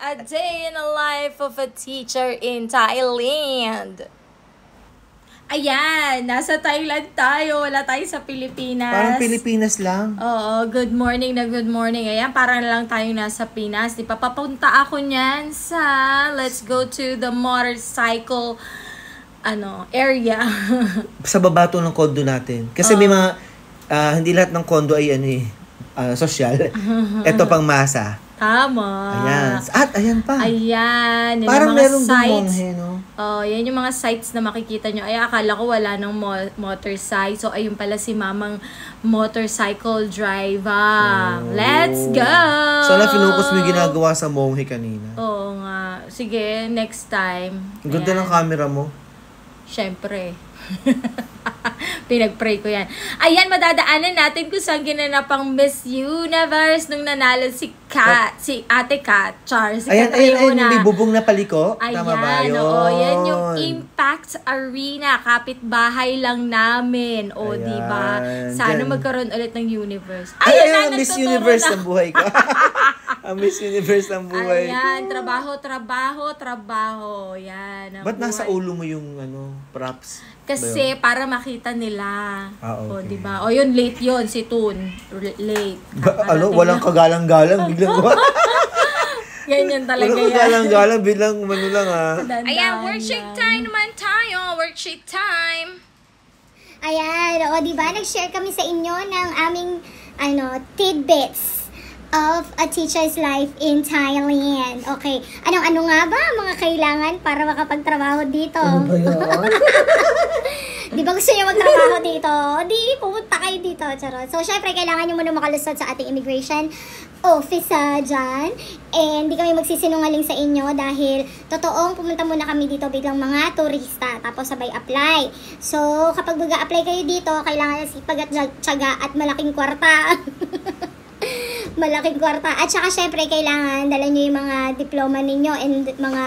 A day in the life of a teacher in Thailand. Ayan, nasa Thailand tayo. Wala tayo sa Pilipinas. Parang Pilipinas lang. Oo, good morning na good morning. Ayan, parang lang tayo nasa Pinas. Di pa papunta ako niyan sa let's go to the motorcycle area. Sa baba to ng condo natin. Kasi may mga, hindi lahat ng condo ay social. Ito pang masa. Tama. Ayan. At ayan pa. Ayan. Parang mga merong sites. no? Oh, yan yung mga sites na makikita nyo. Ay, akala ko wala ng motorcycle. So, ayun pala si mamang motorcycle driver. Oh. Let's go! Sana finokus mo yung ginagawa sa Monghe kanina. Oo nga. Sige, next time. Ang ganda ng camera mo. Siyempre. Pinag-pray ko yan. Ayan, madadaanan natin kung saan ginanap ang Miss Universe nung nanalo si Ate Kat. Si Ayan, Catriona. may bubong na paliko. Ayan, tama ba yun? oo. Yan yung Impact Arena. Kapitbahay lang namin. O, Ayan, diba? Sana dyan. magkaroon ulit ng universe. Ayan, ang Miss nagtuturo Universe na. ng buhay ko. Ang Miss Universe ng buhay ko. Ayan, trabaho. Yan. Ba't nasa ulo mo yung props? Kasi para makita nila. O, Okay. diba? O, yun, late yun. Si Toon. Late. Walang kagalang-galang. Biglang Ganyan talaga walang yan. kagalang-galang. Biglang lang Ayan, worksheet time naman tayo. Worksheet time. Ayan, o diba, nag-share kami sa inyo ng aming, tidbits of a teacher's life in Thailand. Okay, anong nga ba mga kailangan para makapagtrabaho dito? Ano ba yan? Di ba gusto niyo magtrabaho dito? Di, pumunta kayo dito. Charot. So, syempre, kailangan nyo muna makalusot sa ating immigration office dyan. And di kami magsisinungaling sa inyo dahil totoong pumunta muna kami dito bilang mga turista. Tapos sabay apply. So, kapag mag-a-apply kayo dito, kailangan sipag at tiyaga at malaking kwarta. Malaking kwarta. At saka, syempre, kailangan dala nyo yung mga diploma ninyo and mga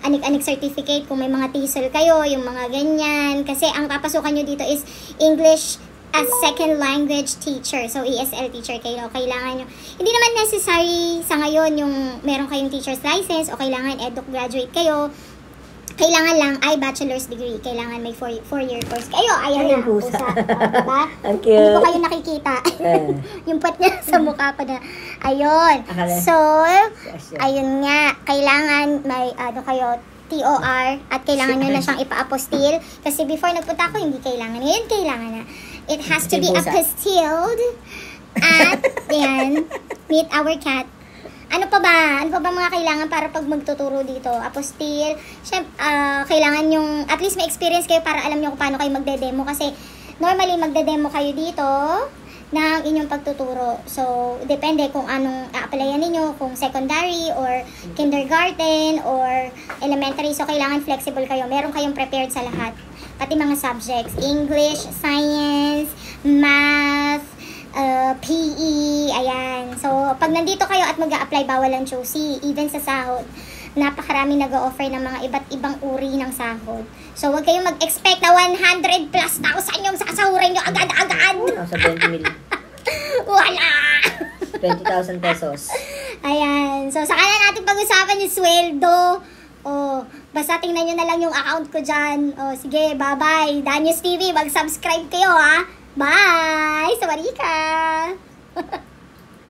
anik-anik certificate kung may mga TESOL kayo, yung mga ganyan. Kasi ang papasukan nyo dito is English as second language teacher. So, ESL teacher kayo. Kailangan nyo. Hindi naman necessary sa ngayon yung meron kayong teacher's license o kailangan EDUC graduate kayo. Kailangan lang ay bachelor's degree. Kailangan may 4-year course kayo. Ayan na, pusa. Diba? Thank you. Hindi ko kayo nakikita. Yung pot niya sa mukha pa na. Ayun. So, ayun nga. Kailangan may, kayo, TOR. At kailangan nyo na siyang ipa-apostille. Kasi before nagpunta ako, hindi kailangan. Ngayon, kailangan na. It has to be apostilled. At, yan, meet our cat. Ano pa ba mga kailangan para pag magtuturo dito? Apostille, kailangan yung, at least may experience kayo para alam nyo kung paano kayo magde-demo. Kasi, normally, magde-demo kayo dito ng inyong pagtuturo. So, depende kung anong a-applyan ninyo, kung secondary or kindergarten or elementary. So, kailangan flexible kayo. Meron kayong prepared sa lahat. Pati mga subjects, English, Science, Math, PE, ayan. So, pag nandito kayo at mag-a-apply, bawal ang choosy. Even sa sahod, napakarami nag-o-offer ng mga iba't ibang uri ng sahod. So, huwag kayong mag-expect na 100 plus thousand yung sasahurin nyo agad-agad. Nasa 20 million. Wala! 20,000 pesos. Ayan. So, saka na natin pag-usapan yung sweldo. Basta tingnan nyo na lang yung account ko dyan. Sige, bye-bye. Danyos TV, mag-subscribe kayo, ha? Bye! Sawadee ka!